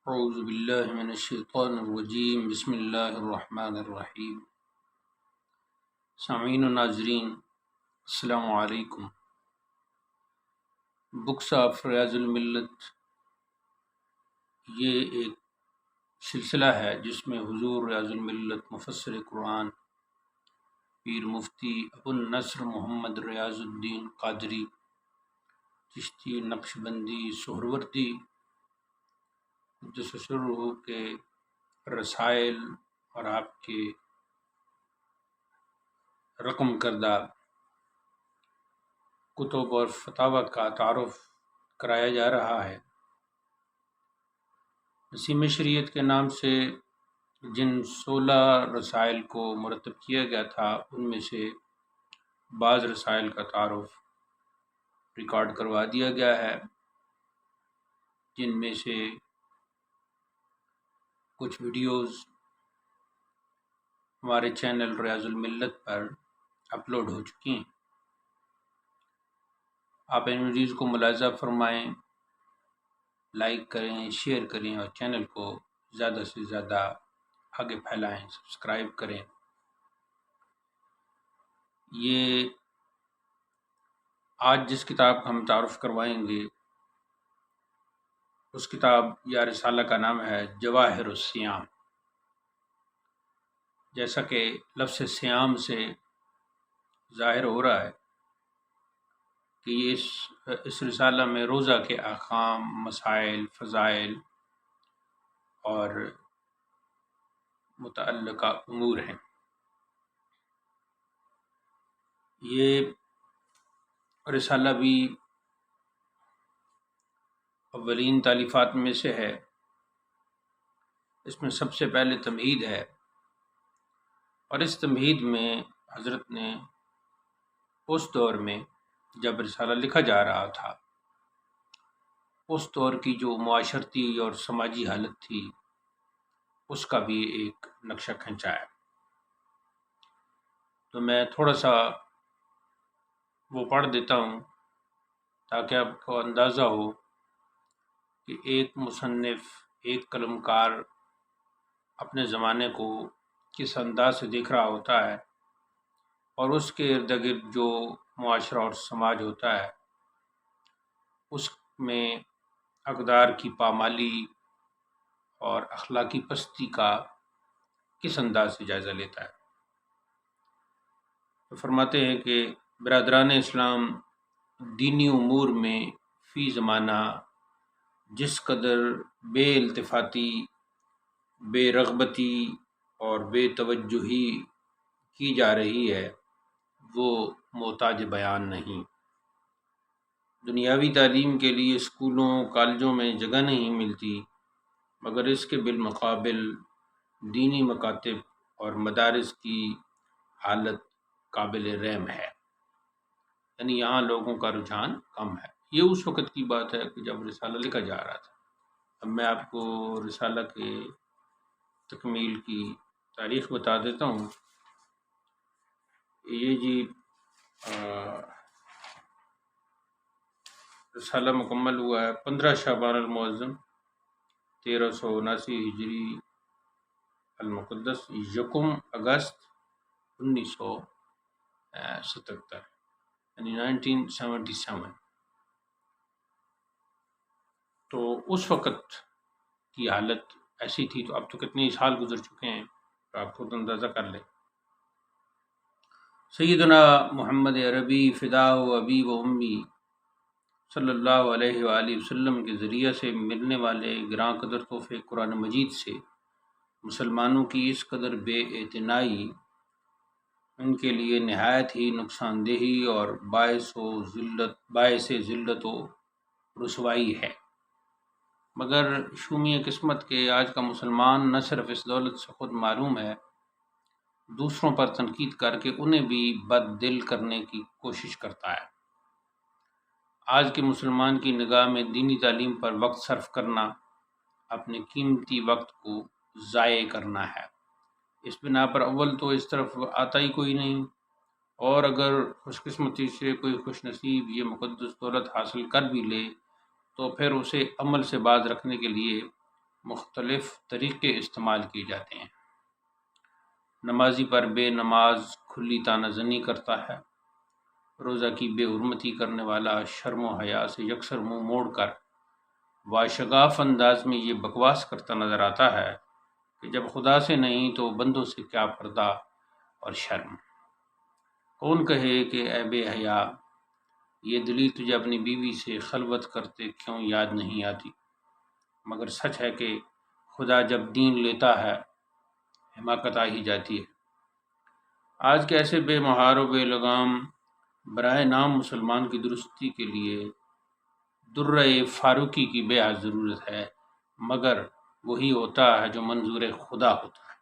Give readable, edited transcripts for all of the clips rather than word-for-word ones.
اعوذ باللہ من الشیطان الرجیم بسم اللہ الرحمن الرحیم۔ سامعین و ناظرین السلام علیکم۔ بکس آف ریاض الملت یہ ایک سلسلہ ہے جس میں حضور ریاض الملت مفسر قرآن پیر مفتی ابو النصر محمد ریاض الدین قادری چشتی نقشبندی سہروردی قدس سرہ کے رسائل اور آپ کے رقم کردہ کتب اور فتاوی کا تعارف کرایا جا رہا ہے۔ نسیم شریعت کے نام سے جن 16 رسائل کو مرتب کیا گیا تھا ان میں سے بعض رسائل کا تعارف ریکارڈ کروا دیا گیا ہے، جن میں سے کچھ ویڈیوز ہمارے چینل ریاض الملت پر اپلوڈ ہو چکی ہیں۔ آپ ان ویڈیوز کو ملاحظہ فرمائیں، لائک کریں، شیئر کریں اور چینل کو زیادہ سے زیادہ آگے پھیلائیں، سبسکرائب کریں۔ یہ آج جس کتاب کا ہم تعارف کروائیں گے اس کتاب یا رسالہ کا نام ہے جواہر الصیام۔ جیسا کہ لفظ صیام سے ظاہر ہو رہا ہے کہ یہ اس رسالہ میں روزہ کے احکام، مسائل، فضائل اور متعلقہ امور ہیں۔ یہ رسالہ بھی اولین تالیفات میں سے ہے۔ اس میں سب سے پہلے تمہید ہے، اور اس تمہید میں حضرت نے اس دور میں جب رسالہ لکھا جا رہا تھا اس دور کی جو معاشرتی اور سماجی حالت تھی اس کا بھی ایک نقشہ کھینچا ہے۔ تو میں تھوڑا سا وہ پڑھ دیتا ہوں تاکہ آپ کو اندازہ ہو کہ ایک مصنف، ایک قلم کار اپنے زمانے کو کس انداز سے دیکھ رہا ہوتا ہے اور اس کے ارد گرد جو معاشرہ اور سماج ہوتا ہے اس میں اقدار کی پامالی اور اخلاقی پستی کا کس انداز سے جائزہ لیتا ہے۔ تو فرماتے ہیں کہ برادران اسلام، دینی امور میں فی زمانہ جس قدر بے التفاتی، بے رغبتی اور بے توجہی کی جا رہی ہے وہ محتاج بیان نہیں۔ دنیاوی تعلیم کے لیے اسکولوں، کالجوں میں جگہ نہیں ملتی، مگر اس کے بالمقابل دینی مکاتب اور مدارس کی حالت قابل رحم ہے، یعنی یہاں لوگوں کا رجحان کم ہے۔ یہ اس وقت کی بات ہے کہ جب رسالہ لکھا جا رہا تھا۔ اب میں آپ کو رسالہ کے تکمیل کی تاریخ بتا دیتا ہوں۔ یہ جی رسالہ مکمل ہوا ہے 15 شعبان المعظم 1379 ہجری المقدس، 1 اگست 1977 یعنی 1977۔ تو اس وقت کی حالت ایسی تھی، تو اب تو کتنے سال گزر چکے ہیں تو آپ خود اندازہ کر لیں۔ سیدنا محمد عربی فداء و ابی و امی صلی اللہ علیہ وآلہ وسلم کے ذریعہ سے ملنے والے گراں قدر تحفے قرآن مجید سے مسلمانوں کی اس قدر بے اعتنائی ان کے لیے نہایت ہی نقصان دہی اور باعث ذلت و رسوائی ہے۔ مگر شومی قسمت کے آج کا مسلمان نہ صرف اس دولت سے خود معروم ہے، دوسروں پر تنقید کر کے انہیں بھی بد دل کرنے کی کوشش کرتا ہے۔ آج کے مسلمان کی نگاہ میں دینی تعلیم پر وقت صرف کرنا اپنے قیمتی وقت کو ضائع کرنا ہے۔ اس بنا پر اول تو اس طرف آتا ہی کوئی نہیں، اور اگر خوش قسمتی سے کوئی خوش نصیب یہ مقدس دولت حاصل کر بھی لے تو پھر اسے عمل سے باز رکھنے کے لیے مختلف طریقے استعمال کیے جاتے ہیں۔ نمازی پر بے نماز کھلی طعنہ زنی کرتا ہے، روزہ کی بے حرمتی کرنے والا شرم و حیا سے یکسر منہ موڑ کر واشگاف انداز میں یہ بکواس کرتا نظر آتا ہے کہ جب خدا سے نہیں تو بندوں سے کیا پردہ اور شرم۔ کون کہے کہ اے بے حیا، یہ دلیل تجھے اپنی بیوی سے خلوت کرتے کیوں یاد نہیں آتی؟ مگر سچ ہے کہ خدا جب دین لیتا ہے حماقت آ ہی جاتی ہے۔ آج کے ایسے بے مہار و بے لگام براہ نام مسلمان کی درستی کے لیے درہ فاروقی کی بے حد ضرورت ہے، مگر وہی ہوتا ہے جو منظور خدا ہوتا ہے۔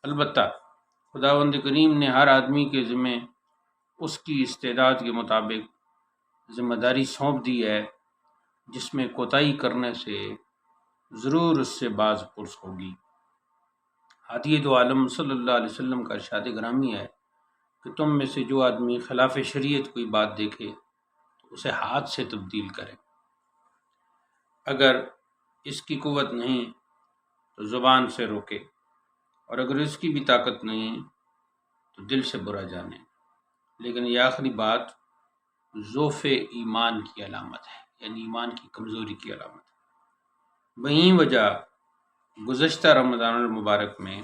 البتہ خداوند کریم نے ہر آدمی کے ذمہ اس کی استعداد کے مطابق ذمہ داری سونپ دی ہے، جس میں کوتاہی کرنے سے ضرور اس سے باز پرس ہوگی۔ ہادی دو عالم صلی اللہ علیہ وسلم کا ارشاد گرامی ہے کہ تم میں سے جو آدمی خلاف شریعت کوئی بات دیکھے تو اسے ہاتھ سے تبدیل کرے، اگر اس کی قوت نہیں تو زبان سے روکے، اور اگر اس کی بھی طاقت نہیں تو دل سے برا جانے۔ لیکن یہ آخری بات ضعف ایمان کی علامت ہے، یعنی ایمان کی کمزوری کی علامت ہے۔ وہیں وجہ گزشتہ رمضان المبارک میں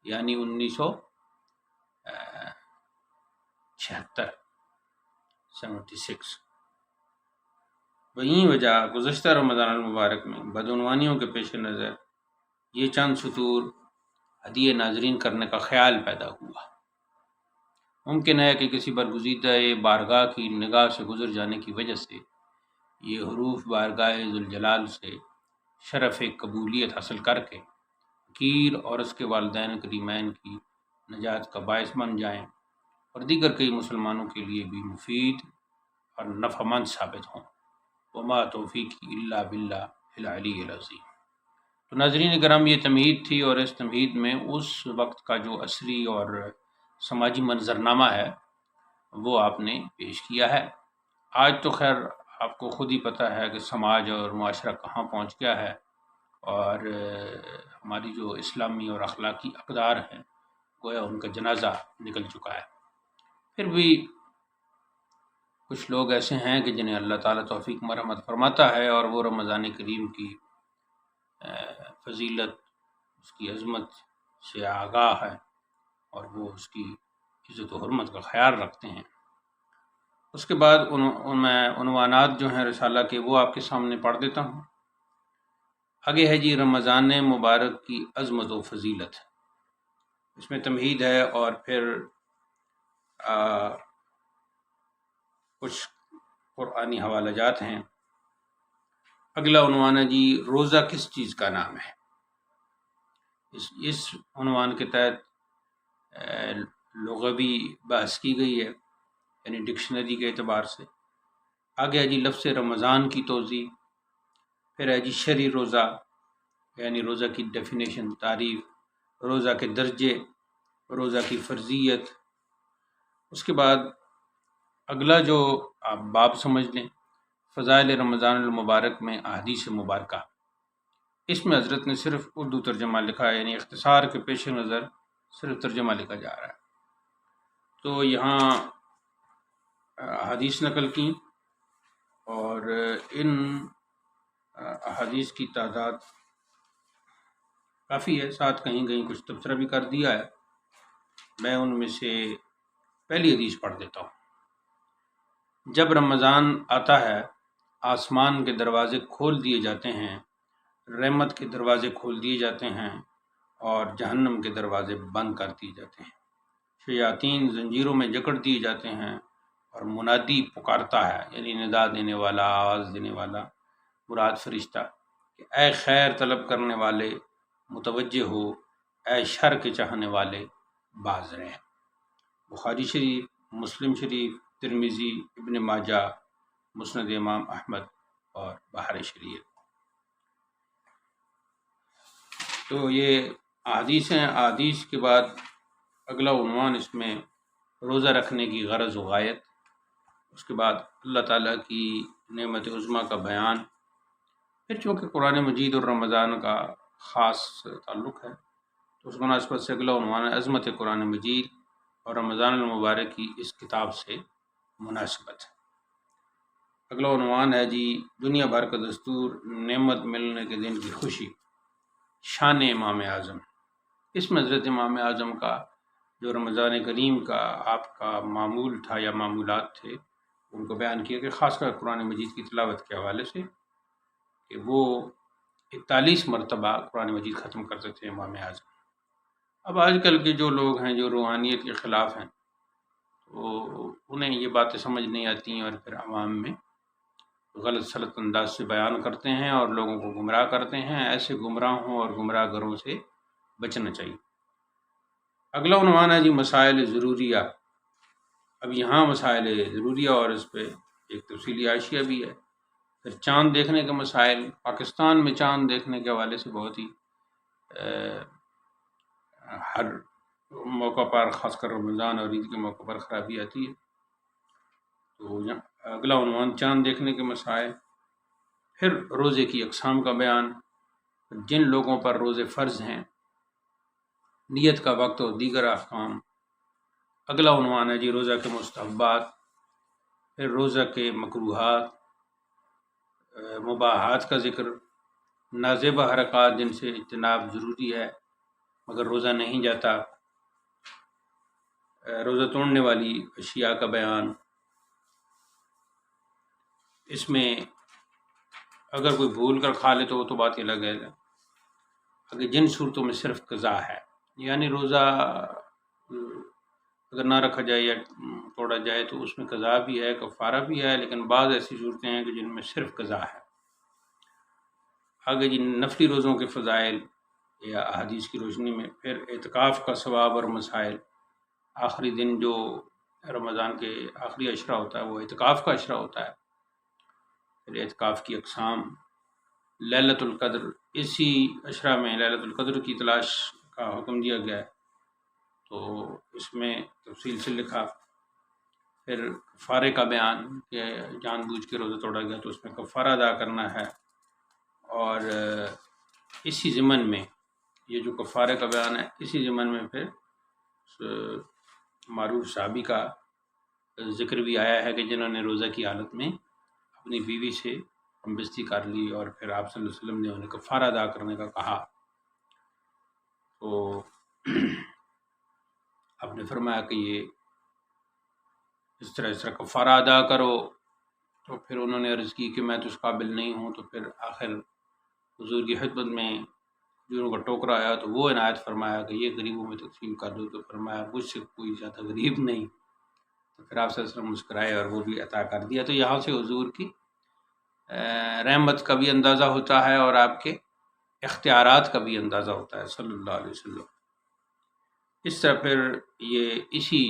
یعنی 1976 وہیں وجہ گزشتہ رمضان المبارک میں بدعنوانیوں کے پیش نظر یہ چند سطور ہدیے ناظرین کرنے کا خیال پیدا ہوا۔ ممکن ہے کہ کسی برگزیدہ بارگاہ کی نگاہ سے گزر جانے کی وجہ سے یہ حروف بارگاہ ذوالجلال سے شرف قبولیت حاصل کر کے حقیر اور اس کے والدین کریمین کی نجات کا باعث بن جائیں اور دیگر کئی مسلمانوں کے لیے بھی مفید اور نفع مند ثابت ہوں۔ وما توفیقی الا باللہ العلی العظیم۔ تو ناظرین کرام، یہ تمہید تھی، اور اس تمہید میں اس وقت کا جو عصری اور سماجی منظرنامہ ہے وہ آپ نے پیش کیا ہے۔ آج تو خیر آپ کو خود ہی پتہ ہے کہ سماج اور معاشرہ کہاں پہنچ گیا ہے، اور ہماری جو اسلامی اور اخلاقی اقدار ہیں گویا ان کا جنازہ نکل چکا ہے۔ پھر بھی کچھ لوگ ایسے ہیں کہ جنہیں اللہ تعالیٰ توفیق مرحمت فرماتا ہے، اور وہ رمضان کریم کی فضیلت، اس کی عظمت سے آگاہ ہے، اور وہ اس کی عزت و حرمت کا خیال رکھتے ہیں۔ اس کے بعد میں عنوانات جو ہیں رسالہ کے وہ آپ کے سامنے پڑھ دیتا ہوں۔ آگے ہے جی رمضان مبارک کی عظمت و فضیلت، اس میں تمہید ہے اور پھر کچھ قرآنی حوالہ جات ہیں۔ اگلا عنوان ہے جی روزہ کس چیز کا نام ہے۔ اس عنوان کے تحت لغوی بحث کی گئی ہے، یعنی ڈکشنری کے اعتبار سے۔ آگے ہے جی لفظ رمضان کی توضیح، پھر ہے جی شرعی روزہ، یعنی روزہ کی ڈیفینیشن، تعریف، روزہ کے درجے، روزہ کی فرضیت۔ اس کے بعد اگلا جو آپ باب سمجھ لیں، فضائل رمضان المبارک میں احادیث مبارکہ، اس میں حضرت نے صرف اردو ترجمہ لکھا ہے، یعنی اختصار کے پیش نظر صرف ترجمہ لکھا جا رہا ہے۔ تو یہاں احادیث نقل کی، اور ان احادیث کی تعداد کافی ہے، ساتھ کہیں کہیں کچھ تبصرہ بھی کر دیا ہے۔ میں ان میں سے پہلی حدیث پڑھ دیتا ہوں۔ جب رمضان آتا ہے آسمان کے دروازے کھول دیے جاتے ہیں، رحمت کے دروازے کھول دیے جاتے ہیں، اور جہنم کے دروازے بند کر دیے جاتے ہیں۔ شیاطین زنجیروں میں جکڑ دیے جاتے ہیں، اور منادی پکارتا ہے، یعنی ندا دینے والا، آواز دینے والا، مراد فرشتہ، کہ اے خیر طلب کرنے والے متوجہ ہو، اے شر کے چاہنے والے باز رہیں۔ بخاری شریف، مسلم شریف، ترمذی، ابن ماجہ، مسند امام احمد اور بحر شریعت۔ تو یہ احادیث ہیں۔ احادیث کے بعد اگلا عنوان اس میں روزہ رکھنے کی غرض و غایت، اس کے بعد اللہ تعالیٰ کی نعمت عظمیٰ کا بیان، پھر چونکہ قرآن مجید اور رمضان کا خاص تعلق ہے تو اس مناسبت سے اگلا عنوان ہے عظمت قرآن مجید اور رمضان المبارک کی اس کتاب سے مناسبت۔ اگلا عنوان ہے جی دنیا بھر کا دستور، نعمت ملنے کے دن کی خوشی، شان امام اعظم۔ اس میں حضرت امام اعظم کا جو رمضان کریم کا آپ کا معمول تھا یا معمولات تھے ان کو بیان کیا کہ خاص کر قرآن مجید کی تلاوت کے حوالے سے کہ وہ 41 مرتبہ قرآن مجید ختم کرتے تھے امام اعظم۔ اب آج کل کے جو لوگ ہیں جو روحانیت کے خلاف ہیں تو انہیں یہ باتیں سمجھ نہیں آتی ہیں اور پھر عوام میں غلط سلط انداز سے بیان کرتے ہیں اور لوگوں کو گمراہ کرتے ہیں۔ ایسے گمراہوں اور گمراہ گروں سے بچنا چاہیے۔ اگلا عنوان ہے جی مسائل ضروریہ۔ اب یہاں مسائل ضروریہ اور اس پہ ایک تفصیلی حاشیہ بھی ہے۔ پھر چاند دیکھنے کے مسائل، پاکستان میں چاند دیکھنے کے حوالے سے بہت ہی ہر موقع پر خاص کر رمضان اور عید کے موقع پر خرابی آتی ہے۔ تو اگلا عنوان چاند دیکھنے کے مسائل، پھر روزے کی اقسام کا بیان، جن لوگوں پر روزے فرض ہیں، نیت کا وقت اور دیگر احکام۔ اگلا عنوان ہے جی روزہ کے مستحبات، پھر روزہ کے مکروہات، مباحات کا ذکر، نازیبہ حرکات جن سے اجتناب ضروری ہے مگر روزہ نہیں جاتا، روزہ توڑنے والی اشیاء کا بیان۔ اس میں اگر کوئی بھول کر کھا لے تو وہ تو بات الگ ہے، اگر جن صورتوں میں صرف قضا ہے، یعنی روزہ اگر نہ رکھا جائے یا توڑا جائے تو اس میں قضا بھی ہے، کفارہ بھی ہے، لیکن بعض ایسی صورتیں ہیں کہ جن میں صرف قضا ہے۔ آگے جن نفلی روزوں کے فضائل یا احادیث کی روشنی میں، پھر اعتکاف کا ثواب اور مسائل۔ آخری دن جو رمضان کے آخری عشرہ ہوتا ہے وہ اعتکاف کا عشرہ ہوتا ہے، پھر اعتکاف کی اقسام، لیلۃ القدر، اسی عشرہ میں لیلۃ القدر کی تلاش کا حکم دیا گیا ہے تو اس میں تفصیل سے لکھا۔ پھر کفارے کا بیان کہ جان بوجھ کے روزہ توڑا گیا تو اس میں کفارہ ادا کرنا ہے، اور اسی ضمن میں یہ جو کفارے کا بیان ہے اسی ضمن میں پھر معروف صحابی کا ذکر بھی آیا ہے کہ جنہوں نے روزہ کی حالت میں اپنی بیوی سے ہم بستی کر لی اور پھر آپ صلی اللہ علیہ وسلم نے انہیں کفارہ ادا کرنے کا کہا تو آپ نے فرمایا کہ یہ اس طرح کفارہ ادا کرو، تو پھر انہوں نے عرض کی کہ میں تو اس قابل نہیں ہوں، تو پھر آخر حضور کی خدمت میں جنہوں کا ٹوکرا آیا تو وہ عنایت فرمایا کہ یہ غریبوں میں تقسیم کر دو، تو فرمایا مجھ سے کوئی زیادہ غریب نہیں، تو پھر آپ صلی اللہ علیہ وسلم مسکرائے اور وہ بھی عطا کر دیا۔ تو یہاں سے حضور کی رحمت کا بھی اندازہ ہوتا ہے اور آپ کے اختیارات کا بھی اندازہ ہوتا ہے صلی اللہ علیہ وسلم۔ اس طرح پھر یہ اسی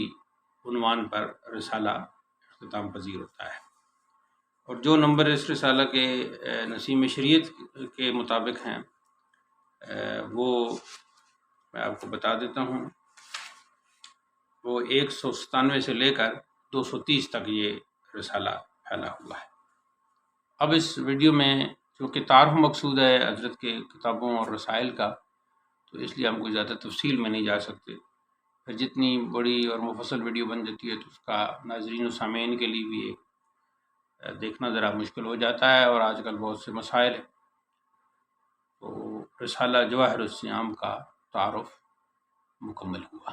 عنوان پر رسالہ اختتام پذیر ہوتا ہے، اور جو نمبر اس رسالہ کے نسیم شریعت کے مطابق ہیں وہ میں آپ کو بتا دیتا ہوں، وہ 197 سے لے کر 230 تک یہ رسالہ پھیلا ہوا ہے۔ اب اس ویڈیو میں چونکہ تعارف مقصود ہے حضرت کے کتابوں اور رسائل کا، تو اس لیے ہم کوئی زیادہ تفصیل میں نہیں جا سکتے، پھر جتنی بڑی اور مفصل ویڈیو بن جاتی ہے تو اس کا ناظرین و سامعین کے لیے بھی دیکھنا ذرا مشکل ہو جاتا ہے، اور آج کل بہت سے مسائل ہیں، تو رسالہ جواہر الصیام کا تعارف مکمل ہوا۔